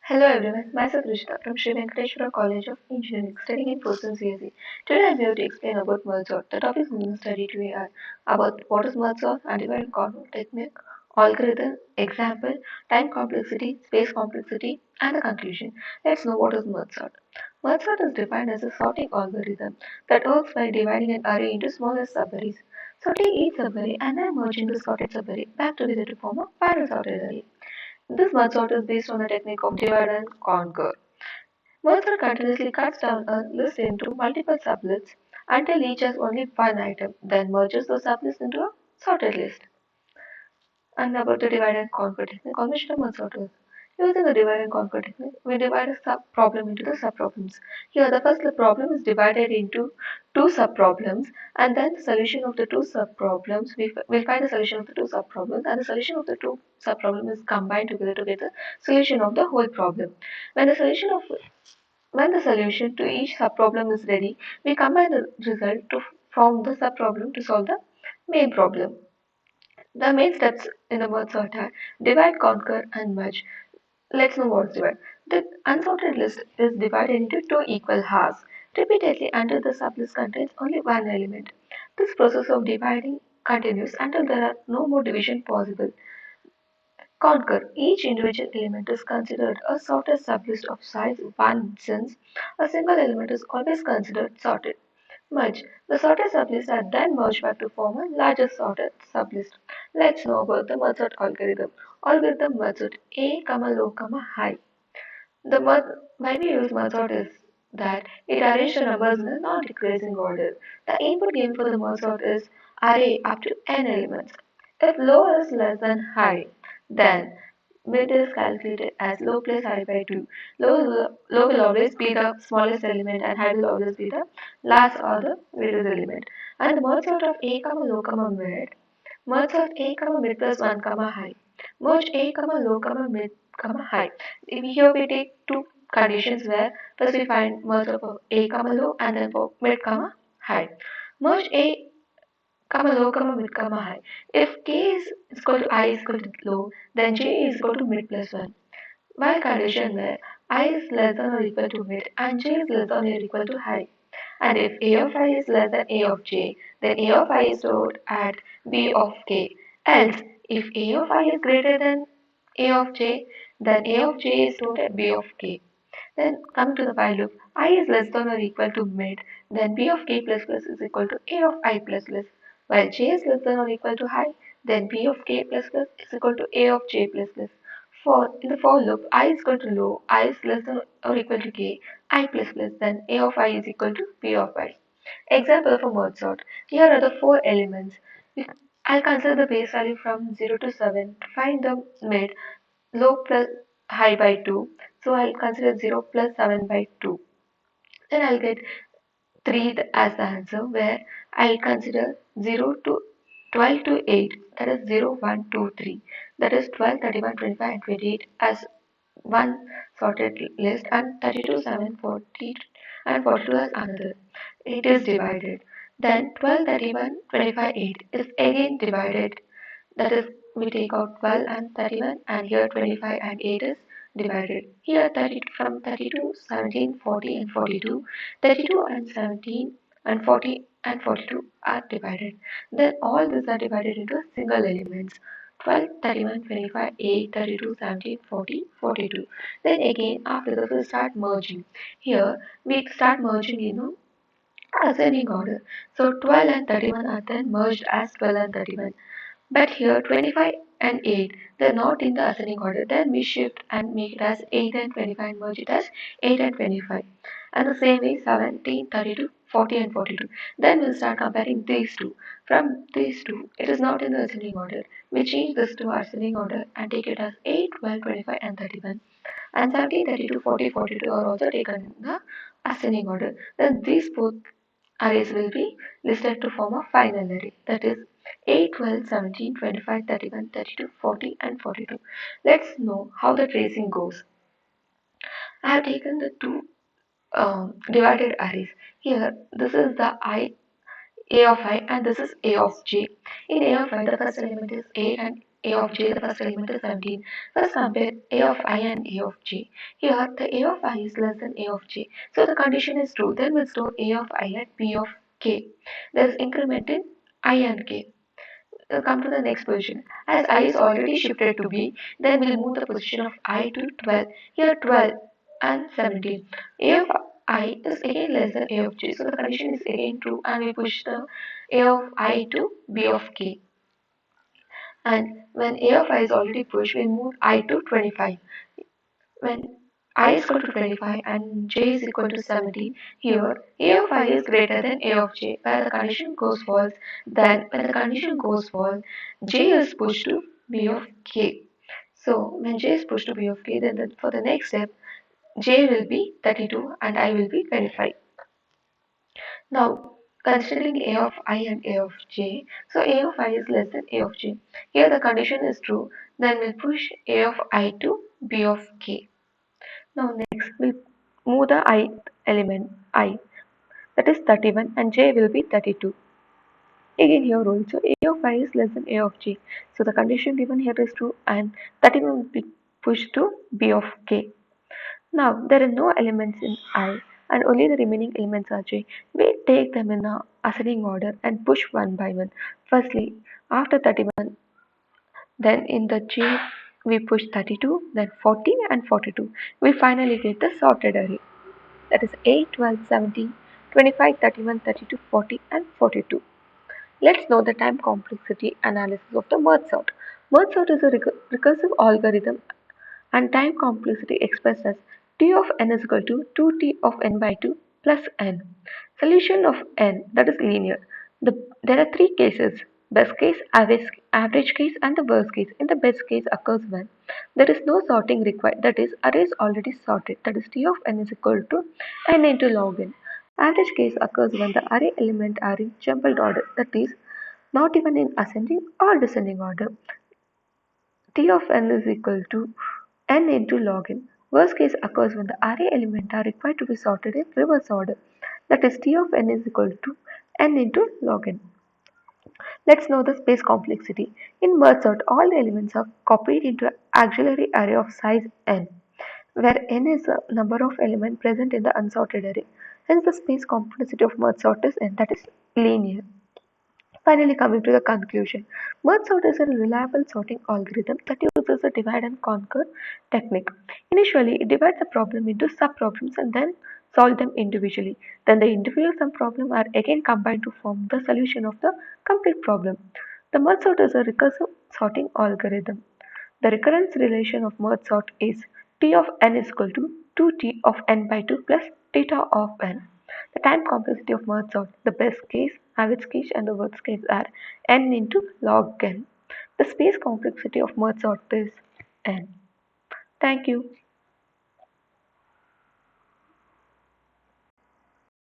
Hello everyone, myself Rishita from Sri Venkateshwara College of Engineering, studying in first and CSE. Today I'm here to explain about merge sort. The topic we will study today are about what is merge sort, divide and conquer technique, algorithm, example, time complexity, space complexity, and the conclusion. Let's know what is merge sort. Merge sort is defined as a sorting algorithm that works by dividing an array into smaller subarrays. Sorting each subarray and then merging the sorted subarray back together to form a final sorted array. This merge sort is based on the technique of divide and conquer. Merge sort continuously cuts down a list into multiple sublists until each has only one item, then merges those sublists into a sorted list. And about the divide and conquer technique, conventional merge sort is using the divide and conquer technique, we divide a sub-problem into the sub-problems. Here, the first problem is divided into two sub-problems, and then the solution of the two sub-problems, we'll find the solution of the two sub-problems, and the solution of the two sub-problems is combined together to get the solution of the whole problem. When the solution of when the solution to each subproblem is ready, we combine the result to form the subproblem to solve the main problem. The main steps in the word sort are divide, conquer, and merge. Let's know what's divide. The unsorted list is divided into two equal halves. Repeatedly until the sublist contains only one element. This process of dividing continues until there are no more division possible. Conquer. Each individual element is considered a sorted sublist of size 1 since a single element is always considered sorted. Merge. The sorted sublists are then merged back to form a larger sorted sublist. Let's know about the merge sort algorithm. Algorithm merge sort A, low, high. Why we use merge sort is that it arranges the numbers in a non-decreasing order. The input given for the merge sort is array up to n elements. If low is less than high, then mid is calculated as low plus high by 2. Low will always be the smallest element and high will always be the last or the greatest element. And the merge sort of A, low, mid. Merge sort A, mid plus 1, high. Merge A, low, mid, high. Here we take two conditions where first we find merge of A, low and then for mid, high. Merge A, low, mid, high. If K is equal to I is equal to low, then J is equal to mid plus 1. While condition where I is less than or equal to mid and J is less than or equal to high. And if A of I is less than A of J, then A of I is stored at B of K. Else, if A of I is greater than A of J, then A of J is stored at B of K. Then coming to the while loop, I is less than or equal to mid, then B of K plus plus is equal to A of I plus plus. While J is less than or equal to high, then B of K plus plus is equal to A of J plus plus. In the for loop, I is equal to low, I is less than or equal to K, I plus plus, then A of I is equal to B of I. Example for merge sort. Here are the four elements. I'll consider the base value from 0 to 7 to find the mid, low plus high by 2. So I'll consider 0 plus 7 by 2. Then I'll get 3 as the answer where I'll consider 0 to 12 to 8, that is 0, 1, 2, 3, that is 12, 31, 25 and 28 as one sorted list and 32, 7, 40 and 42 as another. It is divided. Then 12, 31, 25, 8 is again divided. That is, we take out 12 and 31 and here 25 and 8 is divided. Here 30 from 32, 17, 40 and 42, 32 and 17 and 40 and 42 are divided. Then all these are divided into single elements. 12, 31, 25, 8, 32, 17, 40, 42. Then again after this we start merging. Here we start merging in ascending order. So 12 and 31 are then merged as 12 and 31. But here 25 and 8, they're not in the ascending order. Then we shift and make it as 8 and 25 and merge it as 8 and 25. And the same way 17, 32, 40 and 42. Then we'll start comparing these two. From these two, it is not in the ascending order. We change this to ascending order and take it as 8, 12, 25 and 31. And 17, 32, 40, 42 are also taken in the ascending order. Then these both arrays will be listed to form a final array. That is 8, 12, 17, 25, 31, 32, 40 and 42. Let's know how the tracing goes. I have taken the two divided arrays. Here, this is the A of I and this is A of J. In A of I, the first element is 8 and A of j, the first element is 17. First compare A of I and A of j. Here, the A of I is less than A of j. So the condition is true. Then we'll store A of I at P of k. There is increment in I and k. We'll come to the next position. As I is already shifted to B, then we'll move the position of I to 12. Here 12 and 17. A of I is again less than A of j. So the condition is again true and we push the A of I to B of k. And when A of I is already pushed, we move I to 25. When I is equal to 25 and j is equal to 17, here A of I is greater than A of j. Where the condition goes false, then when the condition goes false, j is pushed to B of k. So when j is pushed to B of k, then for the next step, j will be 32 and I will be 25. Now, considering A of I and A of j, so A of I is less than A of j. Here the condition is true, then we'll push A of I to B of k. Now next we'll move the ith element I, that is 31, and j will be 32. Again here also A of I is less than A of j. So the condition given here is true and 31 will be pushed to B of k. Now there are no elements in I and only the remaining elements are j. We take them in a ascending order and push one by one. Firstly, after 31, then in the j we push 32, then 40 and 42. We finally get the sorted array. That is 8, 12, 17, 25, 31, 32, 40 and 42. Let's know the time complexity analysis of the merge sort. Merge sort is a recursive algorithm and time complexity expressed as T of n is equal to 2T of n by 2 plus n. Solution of n, that is linear. There are three cases: best case, average case and the worst case. In the best case occurs when there is no sorting required, that is array is already sorted, that is T of n is equal to n into log n. Average case occurs when the array elements are in jumbled order, that is not even in ascending or descending order. T of n is equal to n into log n. Worst case occurs when the array elements are required to be sorted in reverse order. That is T of n is equal to n into log n. Let's know the space complexity. In merge sort, all the elements are copied into an auxiliary array of size n, where n is the number of elements present in the unsorted array. Hence the space complexity of merge sort is n, that is linear. Finally, coming to the conclusion, merge sort is a reliable sorting algorithm that uses a divide and conquer technique. Initially, it divides the problem into subproblems and then solve them individually. Then the individual subproblems are again combined to form the solution of the complete problem. The merge sort is a recursive sorting algorithm. The recurrence relation of merge sort is T of n is equal to 2T of n by 2 plus theta of n. The time complexity of merge sort, the best case, average case and the worst case are n into log n. The space complexity of merge sort is n. Thank you.